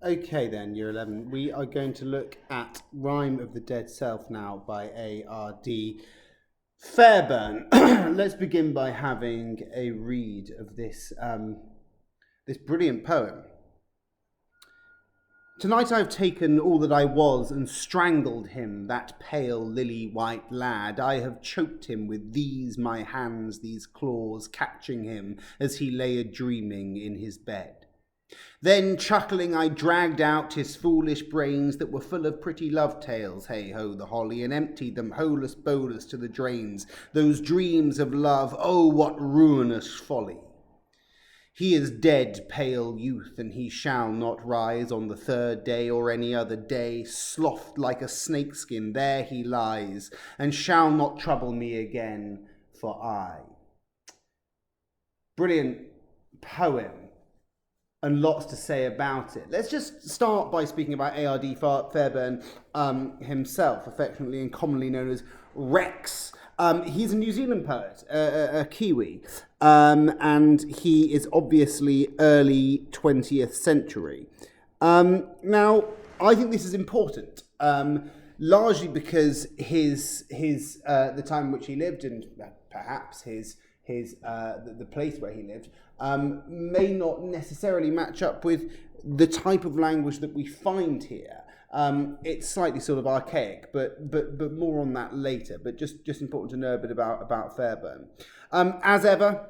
Okay then, Year 11, we are going to look at Rhyme of the Dead Self now by A.R.D. Fairburn. Let's begin by having a read of this, this brilliant poem. Tonight I've taken all that I was and strangled him, that pale lily-white lad. I have choked him with these my hands, these claws, catching him as he lay a-dreaming in his bed. Then, chuckling, I dragged out his foolish brains that were full of pretty love tales, hey-ho the holly, and emptied them holus bolus to the drains. Those dreams of love, oh, what ruinous folly! He is dead, pale youth, and he shall not rise on the third day or any other day. Slothed like a snakeskin, there he lies, and shall not trouble me again, for I. Brilliant poem. And lots to say about it. Let's just start by speaking about A.R.D. Fairburn himself, affectionately and commonly known as Rex. He's a New Zealand poet, a Kiwi, and he is obviously early 20th century. Now, I think this is important, largely because the time in which he lived and perhaps the place where he lived may not necessarily match up with the type of language that we find here. It's slightly sort of archaic, but more on that later. But just important to know a bit about Fairburn. As ever,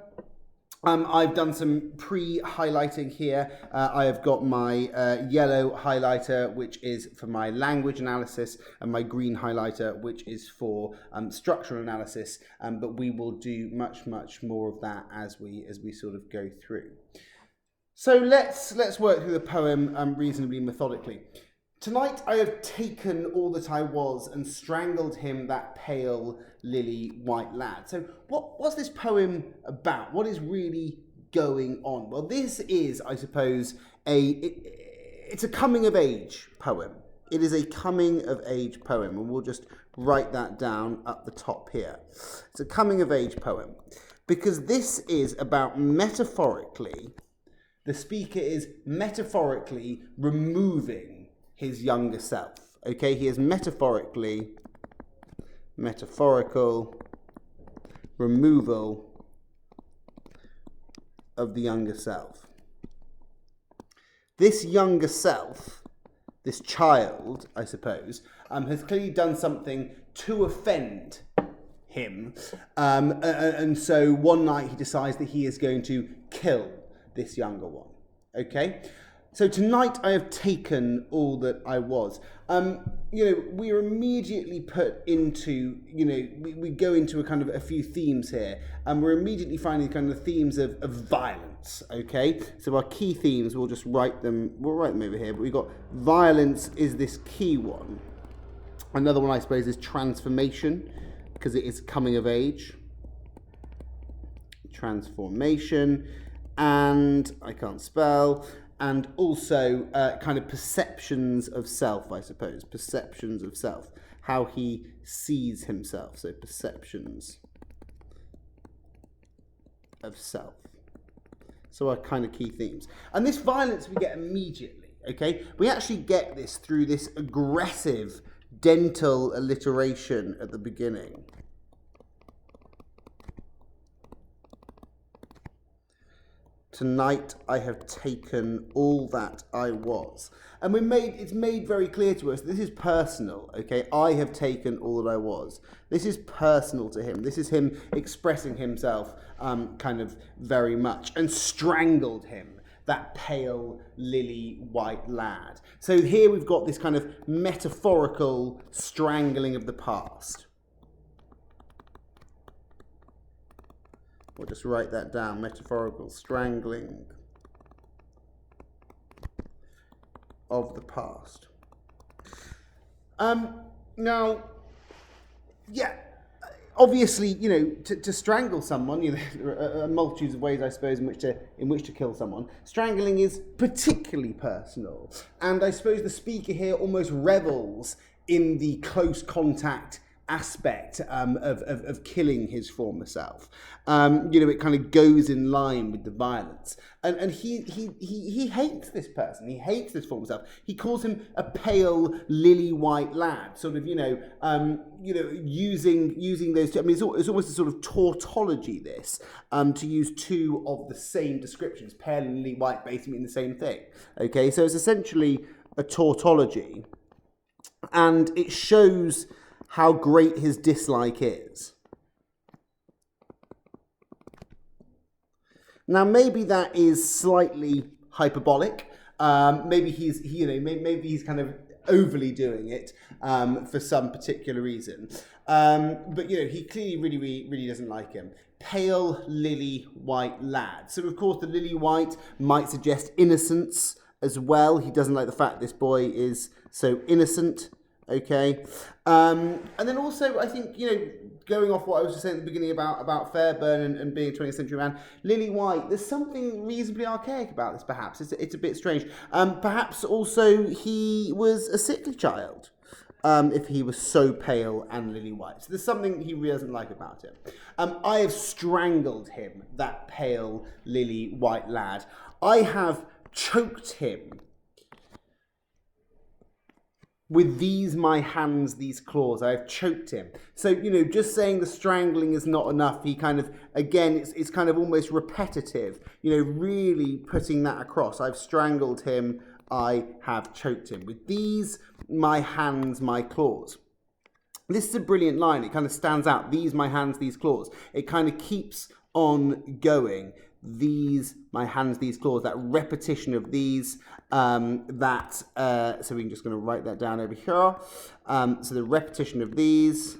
I've done some pre-highlighting here. I have got my yellow highlighter, which is for my language analysis, and my green highlighter, which is for structural analysis. But we will do much more of that as we sort of go through. So let's work through the poem reasonably methodically. Tonight I have taken all that I was and strangled him, that pale lily-white lad. So what's this poem about? What is really going on? Well, this is, I suppose, it's a coming-of-age poem. It is a coming-of-age poem, and we'll just write that down up the top here. It's a coming-of-age poem because this is about metaphorically, the speaker is metaphorically removing his younger self. Okay, he is metaphorical removal of the younger self. This younger self, this child, I suppose, has clearly done something to offend him, and so one night he decides that he is going to kill this younger one. Okay. So tonight I have taken all that I was. We are immediately put into, we go into a few themes here, and we're immediately finding kind of themes of violence, okay? So our key themes, we'll write them over here, but we've got violence is this key one. Another one, I suppose, is transformation, because it is coming of age. Transformation, and I can't spell, and also kind of perceptions of self, I suppose. Perceptions of self. How he sees himself. So perceptions of self. So our kind of key themes. And this violence we get immediately, okay? We actually get this through this aggressive dental alliteration at the beginning. Tonight I have taken all that I was. And it's made very clear to us, this is personal, okay? I have taken all that I was. This is personal to him. This is him expressing himself kind of very much. And strangled him, that pale lily-white lad. So here we've got this kind of metaphorical strangling of the past. We'll just write that down, metaphorical strangling of the past. Now, yeah, obviously, to strangle someone, there are multitudes of ways, I suppose, in which to kill someone. Strangling is particularly personal, and I suppose the speaker here almost revels in the close contact aspect of killing his former self. It kind of goes in line with the violence. And he hates this person. He hates this former self. He calls him a pale, lily-white lad, sort of, using those two. I mean, it's almost a sort of tautology, this, to use two of the same descriptions, pale and lily-white, basically mean the same thing. Okay, so it's essentially a tautology, and it shows how great his dislike is. Now, maybe that is slightly hyperbolic. Maybe he's kind of overly doing it for some particular reason. But he clearly really doesn't like him. Pale, lily white lad. So of course the lily white might suggest innocence as well. He doesn't like the fact this boy is so innocent. Okay, and then also I think, going off what I was just saying at the beginning about Fairburn and being a 20th century man, Lily White, there's something reasonably archaic about this, perhaps. It's a bit strange. Perhaps also he was a sickly child, if he was so pale and lily white. So there's something he really doesn't like about him. I have strangled him, that pale lily white lad. I have choked him with these my hands, these claws. I have choked him. So, just saying the strangling is not enough. He kind of, again, it's kind of almost repetitive, really putting that across. I've strangled him. I have choked him. With these my hands, my claws. This is a brilliant line. It kind of stands out. These my hands, these claws. It kind of keeps on going. These my hands, these claws, that repetition of these, so we're just going to write that down over here. So the repetition of these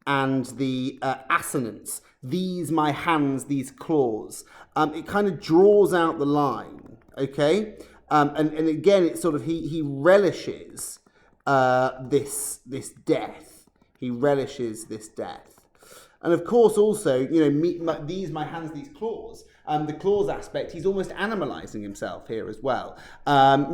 and the assonance, these my hands, these claws, it kind of draws out the line, okay? And again, it's sort of, he relishes this death. He relishes this death. And of course, also, these my hands, these claws. The claws aspect, he's almost animalizing himself here as well.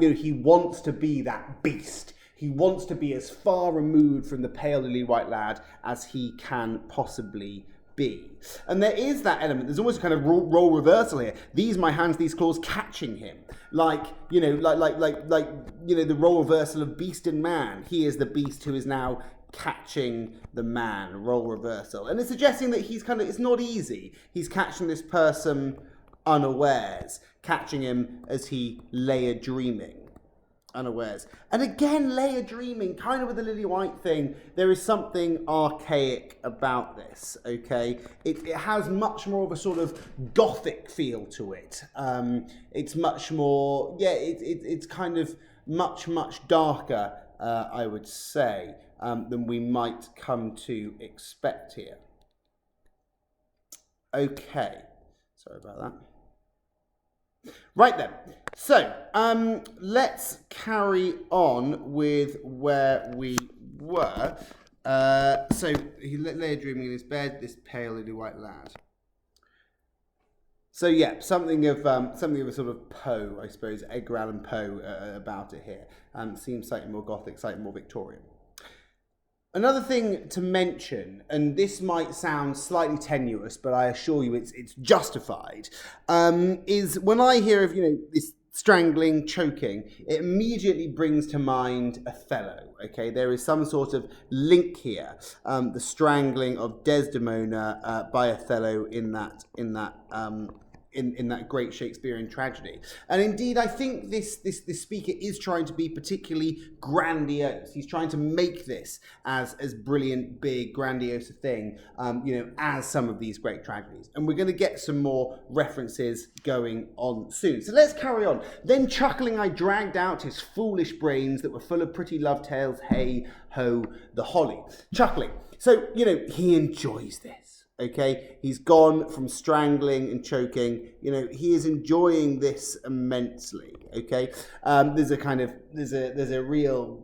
He wants to be that beast. He wants to be as far removed from the pale lily white lad as he can possibly be. And there is that element. There's almost a kind of role reversal here. These my hands, these claws, catching him, like the role reversal of beast and man. He is the beast who is now catching the man, role reversal. And it's suggesting that it's not easy. He's catching this person unawares, catching him as he lay a dreaming, unawares. And again, lay a dreaming, kind of with the lily white thing, there is something archaic about this, okay? It has much more of a sort of Gothic feel to it. It's much more, it's kind of much darker, I would say, than we might come to expect here. Okay, sorry about that. Right then, so let's carry on with where we were. So he lay dreaming in his bed, this pale lily white lad. So yeah, something of a sort of Poe, I suppose, Edgar Allan Poe about it here. Seems slightly more Gothic, slightly more Victorian. Another thing to mention, and this might sound slightly tenuous, but I assure you it's justified, is when I hear of this strangling, choking, it immediately brings to mind Othello. Okay, there is some sort of link here. The strangling of Desdemona by Othello in that great Shakespearean tragedy. And indeed, I think this speaker is trying to be particularly grandiose. He's trying to make this as brilliant, big, grandiose a thing, as some of these great tragedies. And we're going to get some more references going on soon. So let's carry on. Then chuckling, I dragged out his foolish brains that were full of pretty love tales, hey, ho, the holly. Chuckling. So, he enjoys this. Okay, he's gone from strangling and choking. He is enjoying this immensely. Okay, there's a real,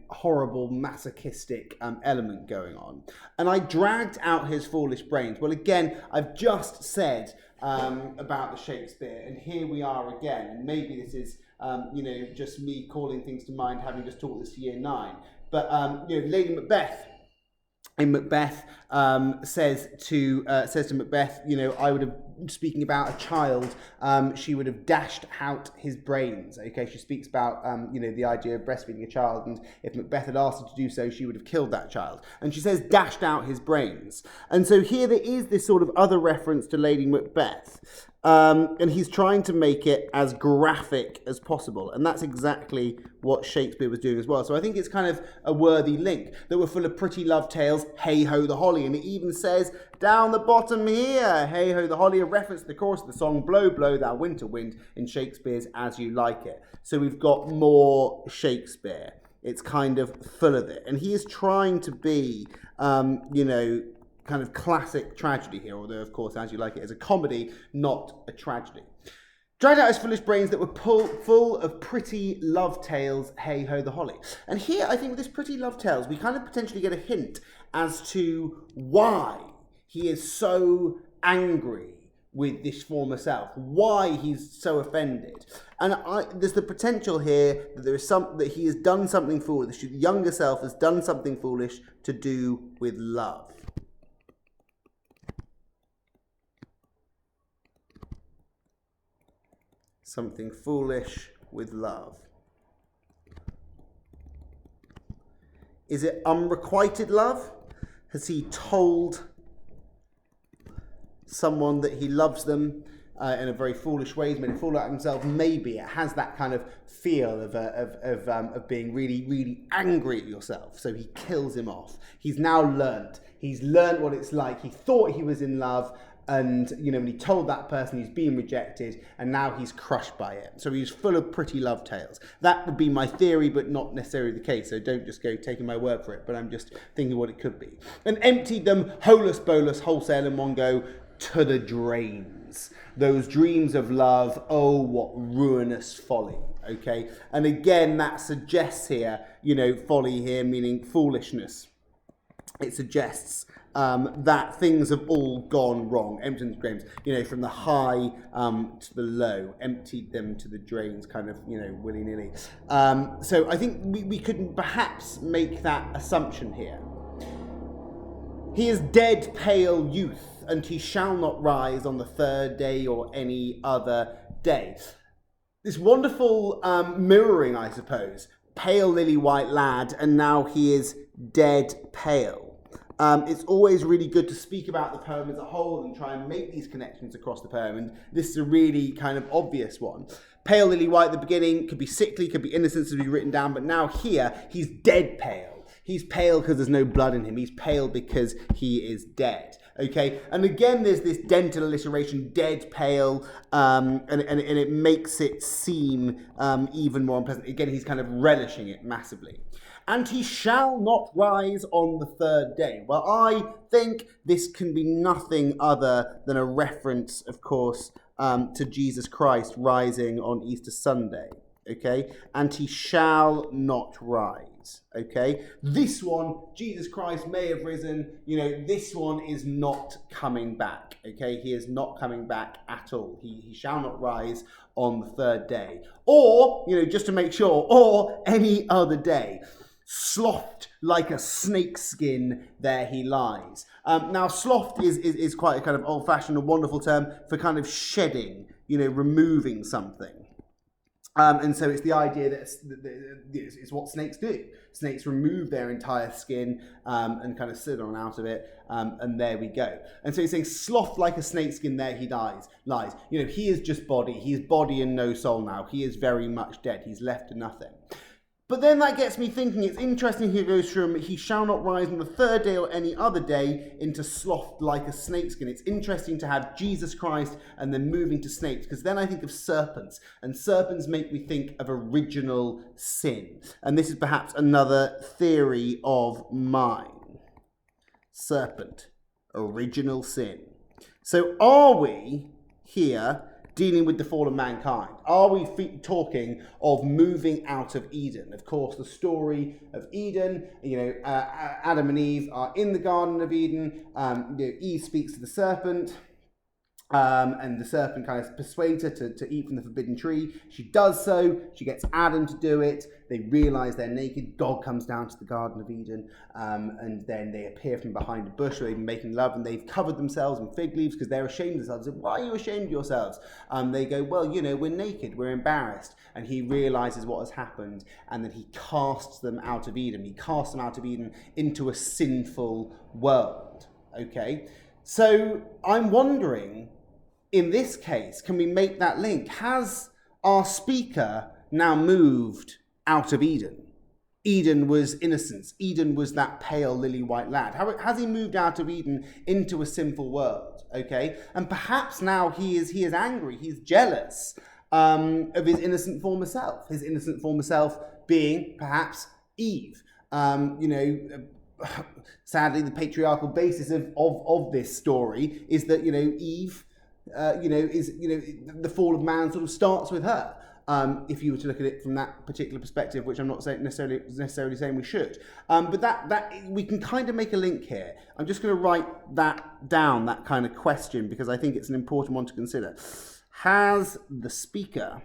horrible masochistic element going on. And I dragged out his foolish brains. Well, again, I've just said about the Shakespeare, and here we are again. And maybe this is, just me calling things to mind, having just taught this to year 9. but Lady Macbeth in Macbeth says to Macbeth, I would have, speaking about a child, she would have dashed out his brains. Okay, she speaks about the idea of breastfeeding a child, and if Macbeth had asked her to do so, she would have killed that child. And she says dashed out his brains. And so here there is this sort of other reference to Lady Macbeth. And he's trying to make it as graphic as possible. And that's exactly what Shakespeare was doing as well. So I think it's kind of a worthy link, that we're full of pretty love tales, hey-ho the holly. And it even says, down the bottom here, hey-ho the holly, a reference to the chorus of the song, blow, blow, thou winter wind, in Shakespeare's As You Like It. So we've got more Shakespeare. It's kind of full of it. And he is trying to be, kind of classic tragedy here, although, of course, As You Like It is a comedy, not a tragedy. Dragged out his foolish brains that were full of pretty love tales, hey-ho the holly. And here, I think with this pretty love tales, we kind of potentially get a hint as to why he is so angry with this former self, why he's so offended. And there's the potential here that that he has done something foolish, the younger self has done something foolish to do with love. Something foolish with love. Is it unrequited love? Has he told someone that he loves them in a very foolish way? He's made a fool out of himself. Maybe it has that kind of feel of being really, really angry at yourself. So he kills him off. He's now learnt. He's learnt what it's like. He thought he was in love. And, when he told that person he's being rejected, and now he's crushed by it. So he's full of pretty love tales. That would be my theory, but not necessarily the case. So don't just go taking my word for it, but I'm just thinking what it could be. And emptied them, holus bolus, wholesale in one go, to the drains. Those dreams of love, oh, what ruinous folly. Okay? And again, that suggests here, folly here meaning foolishness. It suggests that things have all gone wrong. Emptied drains, from the high to the low, emptied them to the drains, kind of, willy-nilly. So I think we could perhaps make that assumption here. He is dead pale youth, and he shall not rise on the third day or any other day. This wonderful mirroring, I suppose. Pale lily white lad, and now he is dead pale. It's always really good to speak about the poem as a whole and try and make these connections across the poem, and this is a really kind of obvious one. Pale lily white at the beginning, could be sickly, could be innocent to be written down, but now here, he's dead pale. He's pale because there's no blood in him. He's pale because he is dead. Okay, and again, there's this dental alliteration, dead pale, and it makes it seem even more unpleasant. Again, he's kind of relishing it massively. And he shall not rise on the third day. Well, I think this can be nothing other than a reference, of course, to Jesus Christ rising on Easter Sunday. Okay, and he shall not rise. Okay, this one, Jesus Christ may have risen. This one is not coming back. Okay, he is not coming back at all. He shall not rise on the third day, or just to make sure, or any other day. Slothed like a snakeskin, there he lies. Now, slothed is quite a kind of old-fashioned and wonderful term for kind of shedding, removing something. And so it's the idea that it's what snakes do. Snakes remove their entire skin and kind of sit on out of it, and there we go. And so he's saying, sloth like a snakeskin, there he lies. He is just body. He is body and no soul now. He is very much dead. He's left to nothing. But then that gets me thinking, it's interesting he goes from he shall not rise on the third day or any other day into sloth like a snakeskin. It's interesting to have Jesus Christ and then moving to snakes, because then I think of serpents, and serpents make me think of original sin. And this is perhaps another theory of mine. Serpent, original sin. So are we here dealing with the fall of mankind? Are we talking of moving out of Eden? Of course, the story of Eden, Adam and Eve are in the Garden of Eden. Eve speaks to the serpent. And the serpent kind of persuades her to eat from the forbidden tree. She does so. She gets Adam to do it. They realise they're naked. God comes down to the Garden of Eden, and then they appear from behind a bush where they've been making love, and they've covered themselves in fig leaves because they're ashamed of themselves. And why are you ashamed of yourselves? They go, well, we're naked, we're embarrassed. And he realises what has happened, and then he casts them out of Eden. He casts them out of Eden into a sinful world. Okay? So I'm wondering, in this case, can we make that link? Has our speaker now moved out of Eden? Eden was innocence. Eden was that pale lily-white lad. Has he moved out of Eden into a sinful world? Okay, and perhaps now he is angry. He's jealous of his innocent former self. His innocent former self being perhaps Eve. Sadly, the patriarchal basis of this story is that Eve. The fall of man sort of starts with her. If you were to look at it from that particular perspective, which I'm not necessarily saying we should, but that we can kind of make a link here. I'm just going to write that down, that kind of question, because I think it's an important one to consider. Has the speaker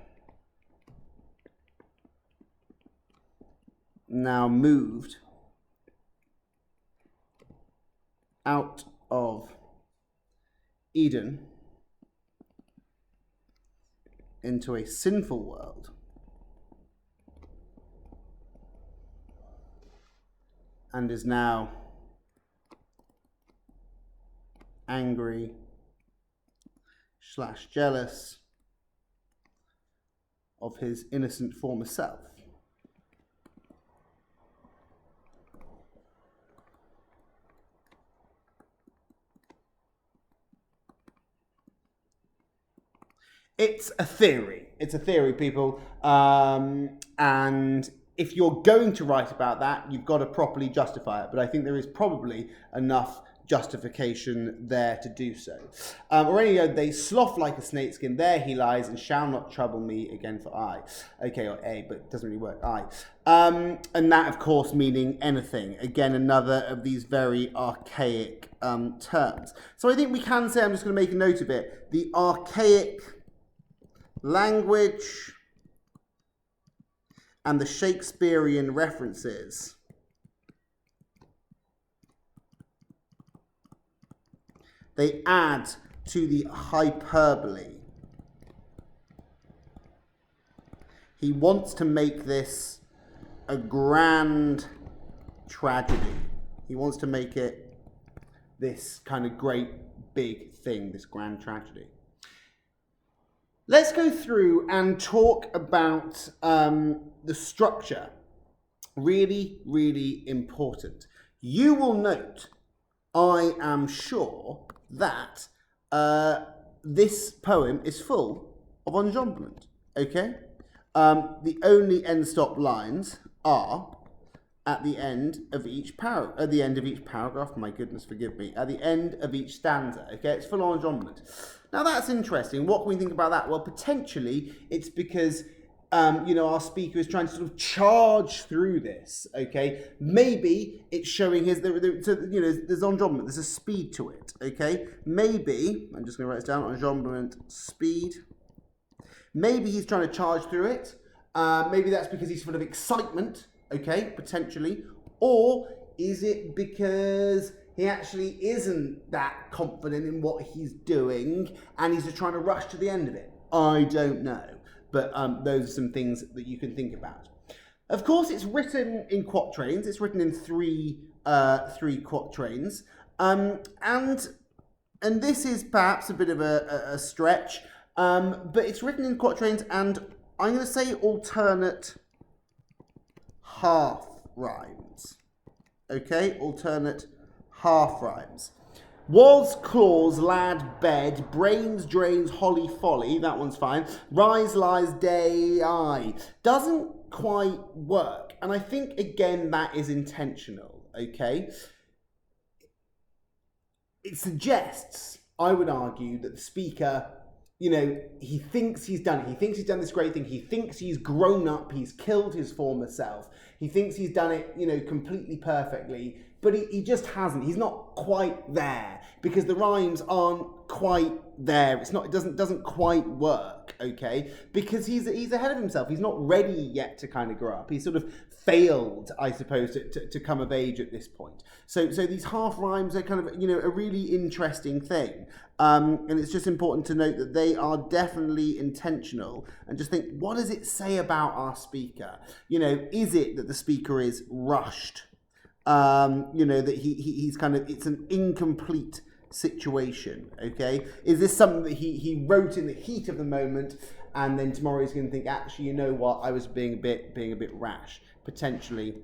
now moved out of Eden into a sinful world and is now angry / jealous of his innocent former self? It's a theory. It's a theory, people. And if you're going to write about that, you've got to properly justify it. But I think there is probably enough justification there to do so. They slough like a snakeskin. There he lies and shall not trouble me again for I. Okay, or A, but it doesn't really work. I. And that, of course, meaning anything. Again, another of these very archaic terms. So I think we can say, I'm just going to make a note of it, the archaic language and the Shakespearean references they add to the hyperbole. He wants to make this a grand tragedy. He wants to make it this kind of great big thing, this grand tragedy. Let's go through and talk about the structure. Really, really important. You will note, I am sure, that this poem is full of enjambment. Okay? The only end-stop lines are at the end of each paragraph. My goodness, forgive me. At the end of each stanza. Okay, it's full of enjambment. Now that's interesting. What can we think about that? Well, potentially it's because our speaker is trying to sort of charge through this. Okay, maybe it's showing there's enjambment. There's a speed to it. Okay, maybe I'm just going to write this down. Enjambment, speed. Maybe he's trying to charge through it. Maybe that's because he's full of excitement. Okay, potentially. Or is it because he actually isn't that confident in what he's doing and he's just trying to rush to the end of it? I don't know. But those are some things that you can think about. Of course, it's written in quatrains. It's written in three quatrains. And this is perhaps a bit of a stretch, but it's written in quatrains, and I'm going to say alternate half rhymes. Okay, alternate half rhymes. Was claws, lad, bed, brains, drains, holly, folly. That one's fine. Rise, lies, day, I. Doesn't quite work. And I think, again, that is intentional. Okay? It suggests, I would argue, that the speaker, he thinks he's done it. He thinks he's done this great thing. He thinks he's grown up. He's killed his former self. He thinks he's done it, completely perfectly. But he just hasn't. He's not quite there, because the rhymes aren't quite there. It doesn't quite work, okay? Because he's ahead of himself. He's not ready yet to kind of grow up. He's sort of failed, I suppose, to come of age at this point. So these half rhymes are kind of, you know, a really interesting thing. And it's just important to note that they are definitely intentional, and just think, what does it say about our speaker? You know, is it that the speaker is rushed? You know, that he's kind of, it's an incomplete situation, okay? Is this something that he wrote in the heat of the moment, and then tomorrow he's going to think, actually, you know what, I was being a bit rash? Potentially,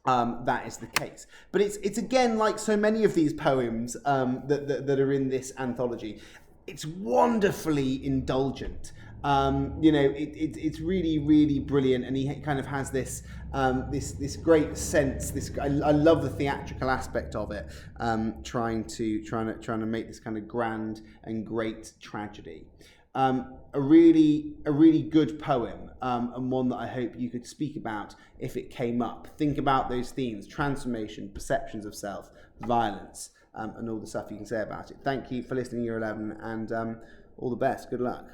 that is the case. But it's again, like so many of these poems that are in this anthology, it's wonderfully indulgent. You know, it's really, really brilliant, and he kind of has this this great sense. I love the theatrical aspect of it, trying to make this kind of grand and great tragedy. A really good poem, and one that I hope you could speak about if it came up. Think about those themes: transformation, perceptions of self, violence, and all the stuff you can say about it. Thank you for listening, Year 11, and all the best. Good luck.